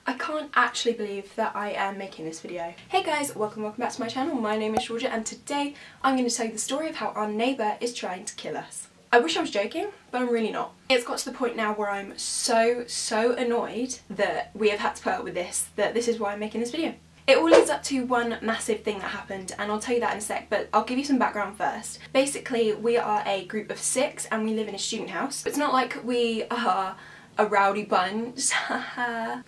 I can't actually believe that I am making this video. Hey guys, welcome back to my channel. My name is Georgia and today I'm going to tell you the story of how our neighbour is trying to kill us. I wish I was joking, but I'm really not. It's got to the point now where I'm so annoyed that we have had to put up with this, that this is why I'm making this video. It all leads up to one massive thing that happened, and I'll tell you that in a sec, but I'll give you some background first. Basically, we are a group of 6 and we live in a student house. It's not like we are a rowdy bunch.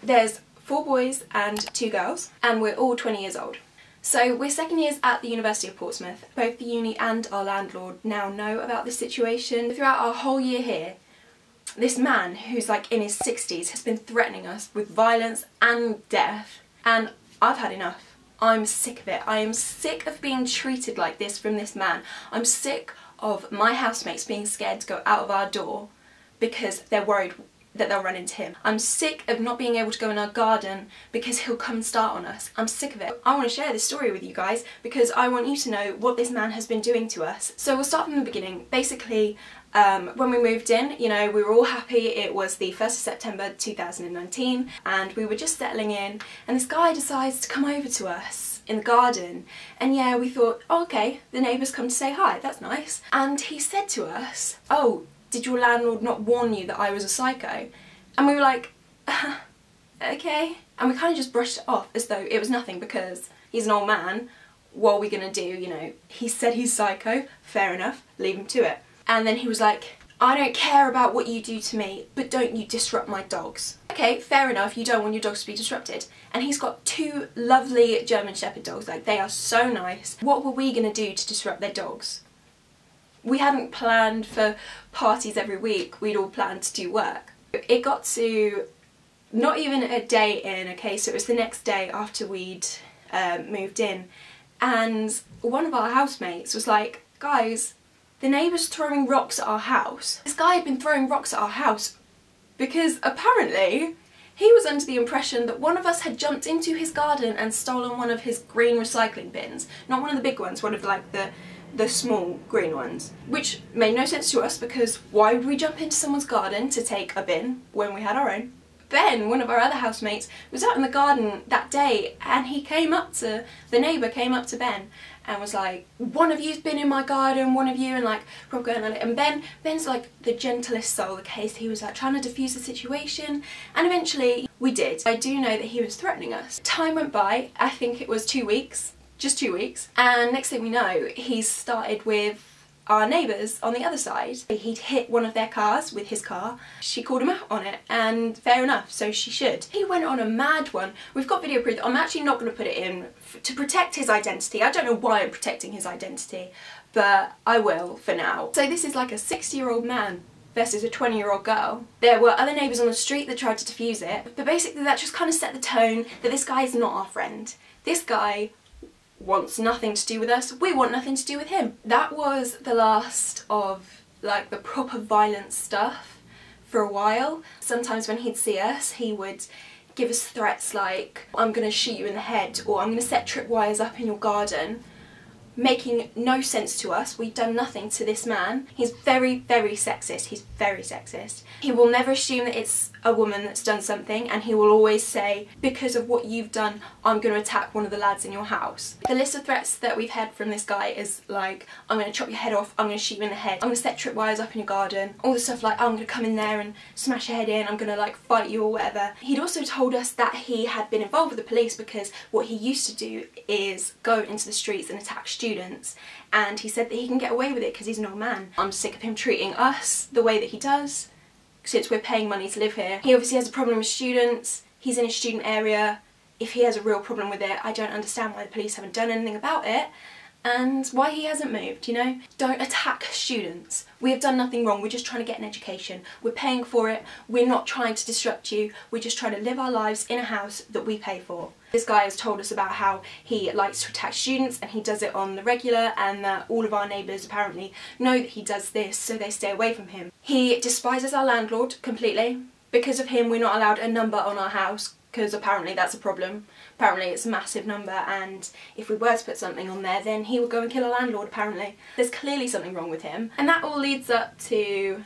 There's 4 boys and 2 girls, and we're all 20 years old. So we're second years at the University of Portsmouth. Both the uni and our landlord now know about this situation. Throughout our whole year here, this man, who's like in his 60s, has been threatening us with violence and death, and I've had enough. I'm sick of it. I am sick of being treated like this from this man. I'm sick of my housemates being scared to go out of our door because they're worried that they'll run into him. I'm sick of not being able to go in our garden because he'll come and start on us. I'm sick of it. I want to share this story with you guys because I want you to know what this man has been doing to us. So we'll start from the beginning. Basically, when we moved in, you know, we were all happy. It was the 1st of September 2019 and we were just settling in, and this guy decides to come over to us in the garden, and yeah, we thought, oh, okay, the neighbour's come to say hi, that's nice. And he said to us, oh, did your landlord not warn you that I was a psycho? And we were like, okay. And we kind of just brushed it off as though it was nothing because he's an old man. What are we gonna do, you know? He said he's psycho, fair enough, leave him to it. And then he was like, I don't care about what you do to me, but don't you disrupt my dogs. Okay, fair enough, you don't want your dogs to be disrupted. And he's got 2 lovely German Shepherd dogs, like they are so nice. What were we gonna do to disrupt their dogs? We hadn't planned for parties every week, we'd all planned to do work. It got to not even a day in, okay, so it was the next day after we'd moved in, and one of our housemates was like, guys, the neighbour's throwing rocks at our house. This guy had been throwing rocks at our house because apparently he was under the impression that one of us had jumped into his garden and stolen one of his green recycling bins. Not one of the big ones, one of like the small green ones. Which made no sense to us because why would we jump into someone's garden to take a bin when we had our own? Ben, one of our other housemates, was out in the garden that day and he came up to, the neighbour came up to Ben and was like, one of you's been in my garden, one of you, and like, we're going on it. And Ben's like the gentlest soul, okay, so he was like trying to diffuse the situation, and eventually we did. I do know that he was threatening us. Time went by, I think it was 2 weeks, just 2 weeks, and next thing we know, he's started with our neighbours on the other side. He'd hit one of their cars with his car. She called him out on it, and fair enough, so she should. He went on a mad one. We've got video proof. I'm actually not going to put it in to protect his identity. I don't know why I'm protecting his identity, but I will for now. So this is like a 60-year-old man versus a 20-year-old girl. There were other neighbours on the street that tried to defuse it, but basically that just kind of set the tone that this guy is not our friend. This guy wants nothing to do with us, we want nothing to do with him. That was the last of like the proper violent stuff for a while. Sometimes when he'd see us, he would give us threats like, I'm gonna shoot you in the head, or I'm gonna set tripwires up in your garden, making no sense to us. We've done nothing to this man. He's very sexist. He's very sexist. He will never assume that it's a woman that's done something, and he will always say, because of what you've done, I'm going to attack one of the lads in your house. The list of threats that we've had from this guy is like, I'm going to chop your head off, I'm going to shoot you in the head, I'm going to set tripwires up in your garden, all the stuff like, I'm going to come in there and smash your head in, I'm going to like fight you or whatever. He'd also told us that he had been involved with the police because what he used to do is go into the streets and attack students, and he said that he can get away with it because he's an old man. I'm sick of him treating us the way that he does since we're paying money to live here. He obviously has a problem with students, he's in a student area. If he has a real problem with it, I don't understand why the police haven't done anything about it and why he hasn't moved, you know? Don't attack students. We have done nothing wrong, we're just trying to get an education. We're paying for it, we're not trying to disrupt you, we're just trying to live our lives in a house that we pay for. This guy has told us about how he likes to attack students and he does it on the regular, and that all of our neighbours apparently know that he does this, so they stay away from him. He despises our landlord completely. Because of him, we're not allowed a number on our house, because apparently that's a problem. Apparently it's a massive number, and if we were to put something on there, then he would go and kill our landlord, apparently. There's clearly something wrong with him. And that all leads up to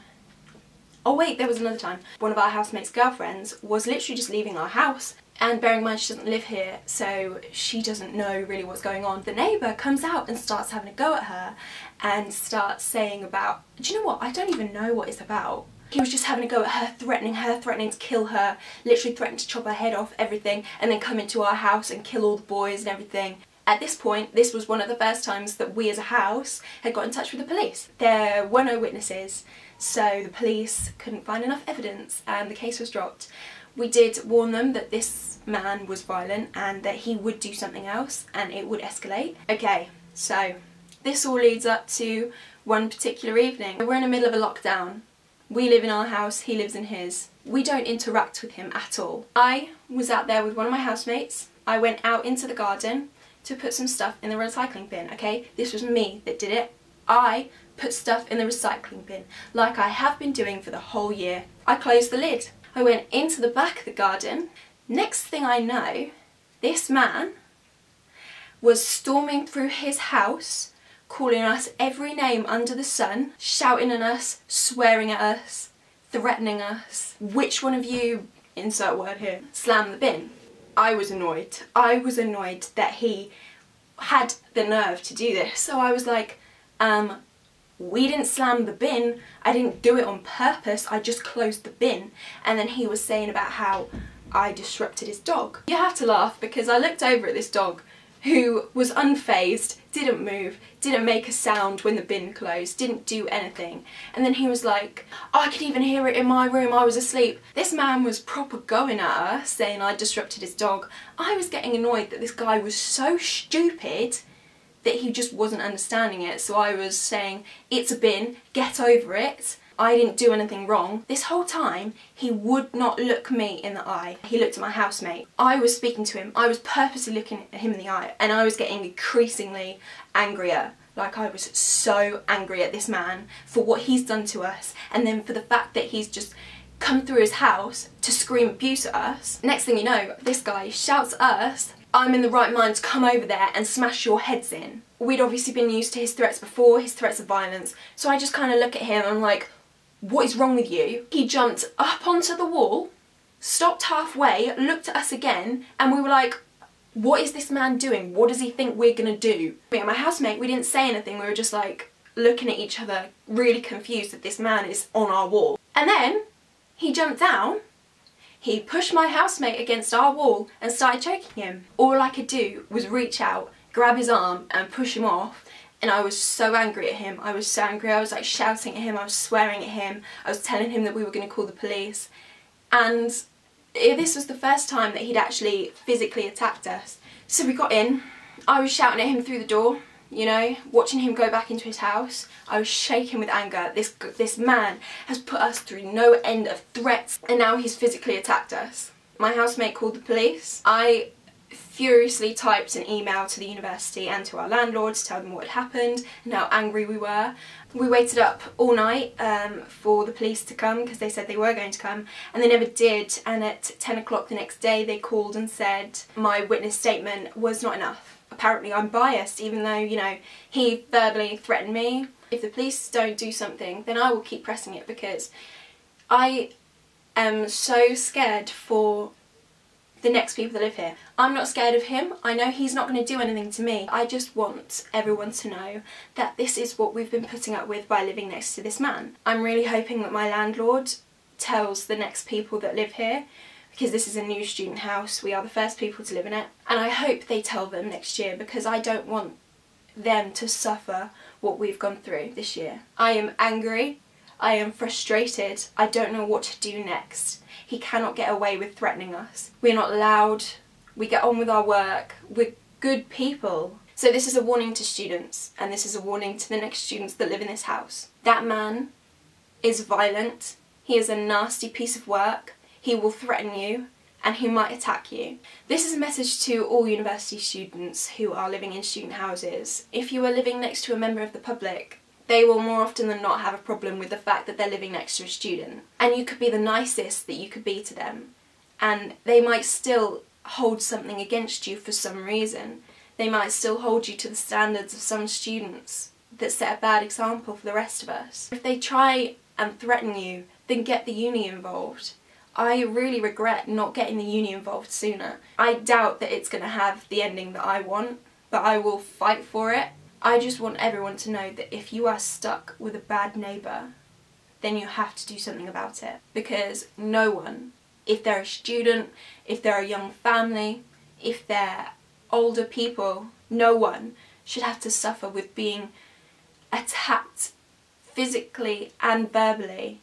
Oh wait, there was another time. One of our housemates' girlfriends was literally just leaving our house, and bearing in mind she doesn't live here, so she doesn't know really what's going on. The neighbour comes out and starts having a go at her and starts saying about, do you know what, I don't even know what it's about. He was just having a go at her, threatening to kill her, literally threatening to chop her head off, everything, and then come into our house and kill all the boys and everything. At this point, this was one of the first times that we as a house had got in touch with the police. There were no witnesses, so the police couldn't find enough evidence and the case was dropped. We did warn them that this man was violent and that he would do something else and it would escalate. Okay, so this all leads up to one particular evening. We're in the middle of a lockdown. We live in our house, he lives in his. We don't interact with him at all. I was out there with one of my housemates. I went out into the garden to put some stuff in the recycling bin, okay? This was me that did it. I put stuff in the recycling bin, like I have been doing for the whole year. I closed the lid. I went into the back of the garden. Next thing I know, this man was storming through his house, calling us every name under the sun, shouting at us, swearing at us, threatening us. Which one of you, insert word here, slammed the bin? I was annoyed. I was annoyed that he had the nerve to do this. So I was like, we didn't slam the bin. I didn't do it on purpose. I just closed the bin. And then he was saying about how I disrupted his dog. You have to laugh because I looked over at this dog who was unfazed, didn't move, didn't make a sound when the bin closed, didn't do anything. And then he was like, oh, I could even hear it in my room, I was asleep. This man was proper going at us, saying I disrupted his dog. I was getting annoyed that this guy was so stupid that he just wasn't understanding it. So I was saying, it's a bin, get over it. I didn't do anything wrong. This whole time, he would not look me in the eye. He looked at my housemate. I was speaking to him. I was purposely looking at him in the eye and I was getting increasingly angrier. Like I was so angry at this man for what he's done to us and then for the fact that he's just come through his house to scream abuse at us. Next thing you know, this guy shouts at us, I'm in the right mind to come over there and smash your heads in. We'd obviously been used to his threats before, his threats of violence, so I just kind of look at him and I'm like, what is wrong with you? He jumped up onto the wall, stopped halfway, looked at us again, and we were like, what is this man doing? What does he think we're gonna do? Me and my housemate, we didn't say anything, we were just like looking at each other, really confused that this man is on our wall. And then he jumped down, he pushed my housemate against our wall and started choking him. All I could do was reach out, grab his arm and push him off. And I was so angry at him. I was so angry. I was like shouting at him. I was swearing at him. I was telling him that we were going to call the police. And this was the first time that he'd actually physically attacked us. So we got in. I was shouting at him through the door, you know, watching him go back into his house. I was shaking with anger. This man has put us through no end of threats and now he's physically attacked us. My housemate called the police. I furiously typed an email to the university and to our landlord to tell them what had happened and how angry we were. We waited up all night for the police to come because they said they were going to come and they never did, and at 10 o'clock the next day they called and said my witness statement was not enough. Apparently I'm biased even though, you know, he verbally threatened me. If the police don't do something then I will keep pressing it because I am so scared for the next people that live here. I'm not scared of him. I know he's not going to do anything to me. I just want everyone to know that this is what we've been putting up with by living next to this man. I'm really hoping that my landlord tells the next people that live here, because this is a new student house, we are the first people to live in it, and I hope they tell them next year because I don't want them to suffer what we've gone through this year. I am angry. I am frustrated. I don't know what to do next. He cannot get away with threatening us. We're not loud. We get on with our work. We're good people. So this is a warning to students, and this is a warning to the next students that live in this house. That man is violent. He is a nasty piece of work. He will threaten you and he might attack you. This is a message to all university students who are living in student houses. If you are living next to a member of the public, they will more often than not have a problem with the fact that they're living next to a student. And you could be the nicest that you could be to them, and they might still hold something against you for some reason. They might still hold you to the standards of some students that set a bad example for the rest of us. If they try and threaten you then get the uni involved. I really regret not getting the uni involved sooner. I doubt that it's going to have the ending that I want, but I will fight for it. I just want everyone to know that if you are stuck with a bad neighbour, then you have to do something about it. Because no one, if they're a student, if they're a young family, if they're older people, no one should have to suffer with being attacked physically and verbally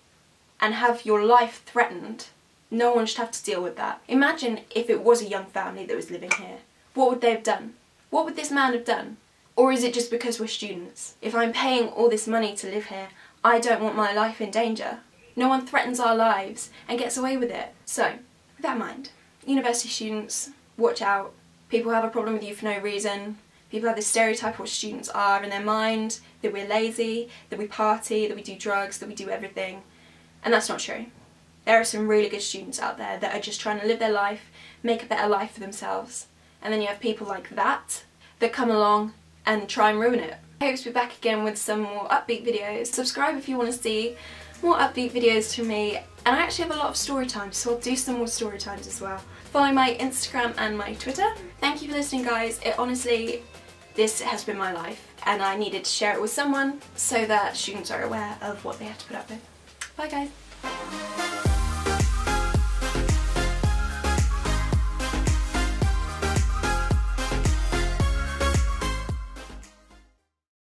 and have your life threatened. No one should have to deal with that. Imagine if it was a young family that was living here. What would they have done? What would this man have done? Or is it just because we're students? If I'm paying all this money to live here, I don't want my life in danger. No one threatens our lives and gets away with it. So, with that in mind, university students, watch out. People have a problem with you for no reason. People have this stereotype of what students are in their mind, that we're lazy, that we party, that we do drugs, that we do everything. And that's not true. There are some really good students out there that are just trying to live their life, make a better life for themselves. And then you have people like that come along and try and ruin it. I hope to be back again with some more upbeat videos. Subscribe if you want to see more upbeat videos from me. And I actually have a lot of story times, so I'll do some more story times as well. Follow my Instagram and my Twitter. Thank you for listening, guys. Honestly, this has been my life and I needed to share it with someone so that students are aware of what they have to put up with. Bye, guys.